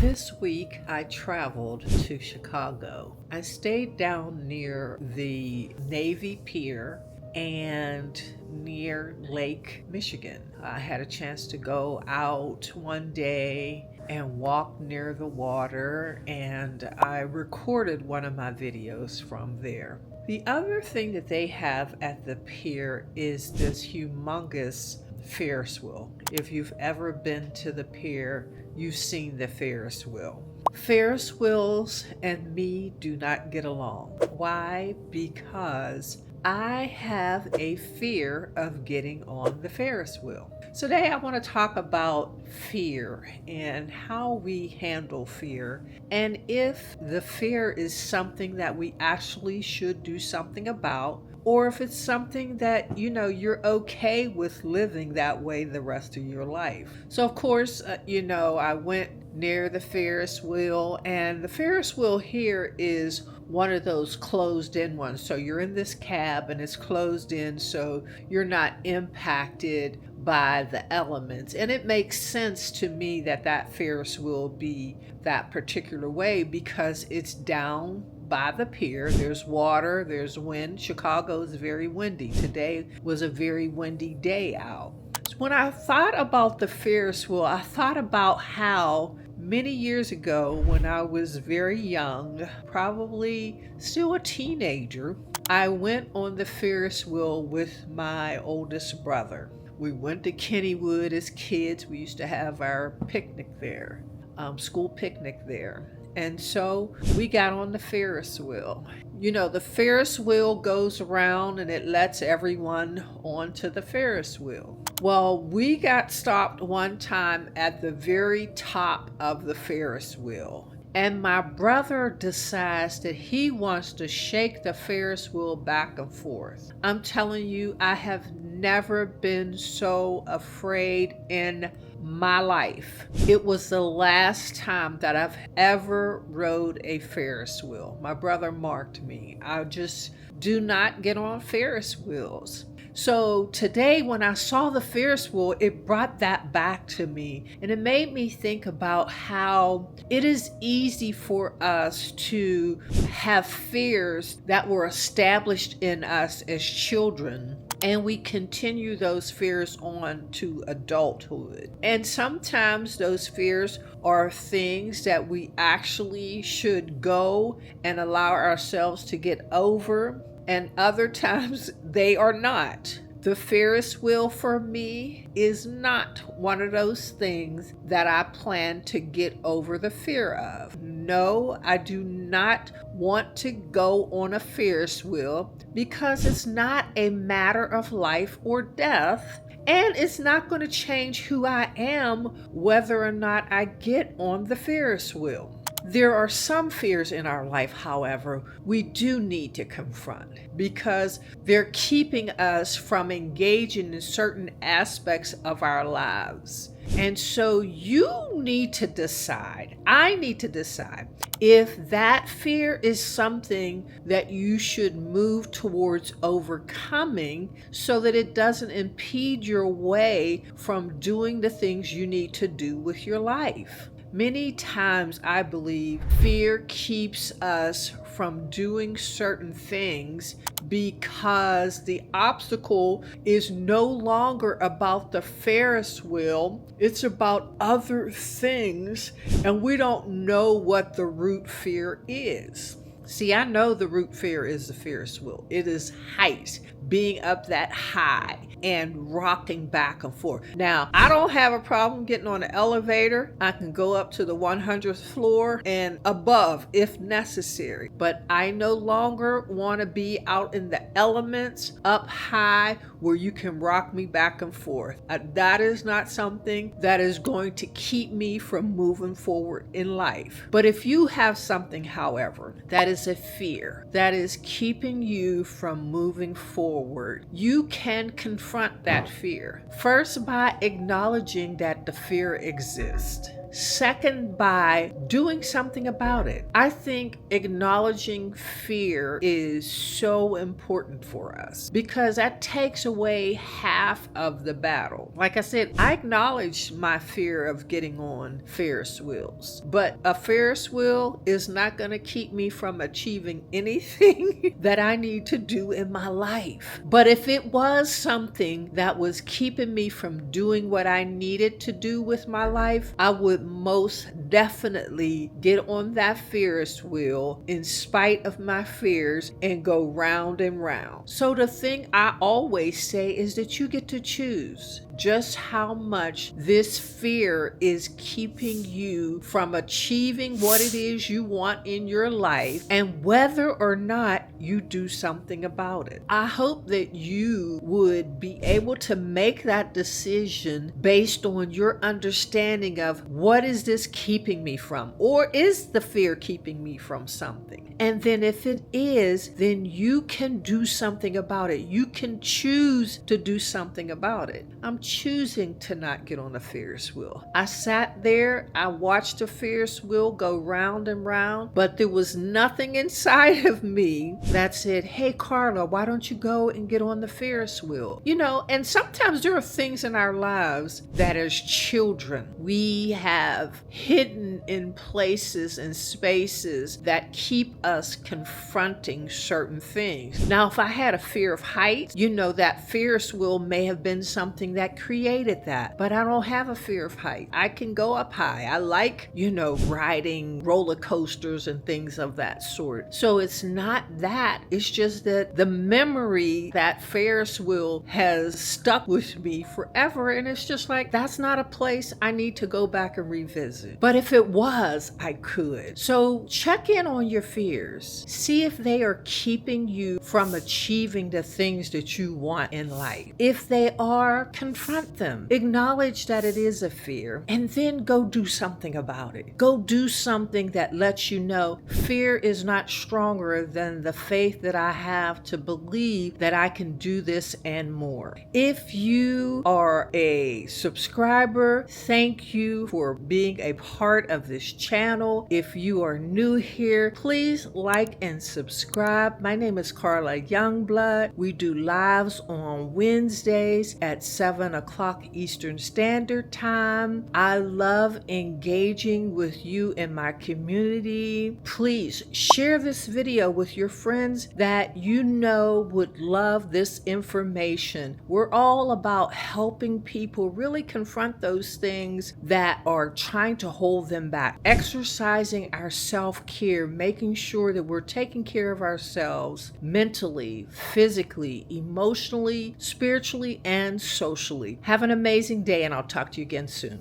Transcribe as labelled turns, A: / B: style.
A: This week I traveled to Chicago. I stayed down near the Navy Pier and near Lake Michigan. I had a chance to go out one day and walk near the water, and I recorded one of my videos from there. The other thing that they have at the pier is this humongous Ferris wheel. If you've ever been to the pier, you've seen the Ferris wheel. Ferris wheels and me do not get along. Why? Because I have a fear of getting on the Ferris wheel. So today I want to talk about fear and how we handle fear, and if the fear is something that we actually should do something about, or if it's something that you're okay with living that way the rest of your life. So of course, I went near the Ferris wheel, and the Ferris wheel here is one of those closed in ones. So you're in this cab and it's closed in, so you're not impacted by the elements. And it makes sense to me that Ferris wheel be that particular way because it's down by the pier. There's water, there's wind. Chicago is very windy. Today was a very windy day out. So when I thought about the Ferris wheel, I thought about how many years ago, when I was very young, probably still a teenager, I went on the Ferris wheel with my oldest brother. We went to Kennywood as kids. We used to have our picnic there, school picnic there. And so we got on the Ferris wheel. The Ferris wheel goes around and it lets everyone onto the Ferris wheel. Well, we got stopped one time at the very top of the Ferris wheel. And my brother decides that he wants to shake the Ferris wheel back and forth. I'm telling you, I have never been so afraid in my life. It was the last time that I've ever rode a Ferris wheel. My brother marked me. I just do not get on Ferris wheels. So today when I saw the Ferris wheel, it brought that back to me, and it made me think about how it is easy for us to have fears that were established in us as children, and we continue those fears on to adulthood. And sometimes those fears are things that we actually should go and allow ourselves to get over, and other times they are not. The Ferris wheel for me is not one of those things that I plan to get over the fear of. No, I do not want to go on a Ferris wheel because it's not a matter of life or death, and it's not going to change who I am whether or not I get on the Ferris wheel. There are some fears in our life, however, we do need to confront because they're keeping us from engaging in certain aspects of our lives. And so you need to decide, I need to decide, if that fear is something that you should move towards overcoming so that it doesn't impede your way from doing the things you need to do with your life. Many times I believe fear keeps us from doing certain things because the obstacle is no longer about the Ferris wheel, it's about other things, and we don't know what the root fear is. See, I know the root fear is the Ferris wheel. It is heights, being up that high and rocking back and forth. Now, I don't have a problem getting on an elevator. I can go up to the 100th floor and above if necessary. But I no longer want to be out in the elements up high where you can rock me back and forth. That is not something that is going to keep me from moving forward in life. But if you have something, however, that is a fear that is keeping you from moving forward, you can confront that fear. First, by acknowledging that the fear exists. Second, by doing something about it. I think acknowledging fear is so important for us because that takes away half of the battle. Like I said, I acknowledge my fear of getting on Ferris wheels, but a Ferris wheel is not going to keep me from achieving anything that I need to do in my life. But if it was something that was keeping me from doing what I needed to do with my life, I would most definitely get on that Ferris wheel in spite of my fears and go round and round. So the thing I always say is that you get to choose just how much this fear is keeping you from achieving what it is you want in your life and whether or not you do something about it. I hope that you would be able to make that decision based on your understanding of what is this keeping me from, or is the fear keeping me from something? And then if it is, then you can do something about it. You can choose to do something about it. I'm choosing to not get on a Ferris wheel. I sat there, I watched the Ferris wheel go round and round, but there was nothing inside of me that said, hey, Carla, why don't you go and get on the Ferris wheel? You know, and sometimes there are things in our lives that as children, we have hidden in places and spaces that keep us confronting certain things. Now, if I had a fear of heights, you know, that Ferris wheel may have been something that created that, but I don't have a fear of height. I can go up high. I like, riding roller coasters and things of that sort. So it's not that. It's just that the memory that Ferris wheel has stuck with me forever. And it's just like, that's not a place I need to go back and revisit. But if it was, I could. So check in on your fears. See if they are keeping you from achieving the things that you want in life. If they are, confront them. Acknowledge that it is a fear and then go do something about it. Go do something that lets you know fear is not stronger than the faith that I have to believe that I can do this and more. If you are a subscriber, thank you for being a part of this channel. If you are new here, please like and subscribe. My name is Carla Youngblood. We do lives on Wednesdays at 7 o'clock Eastern Standard Time. I love engaging with you in my community. Please share this video with your friends that you know would love this information. We're all about helping people really confront those things that are trying to hold them back. Exercising our self-care, making sure that we're taking care of ourselves mentally, physically, emotionally, spiritually, and socially. Have an amazing day, and I'll talk to you again soon.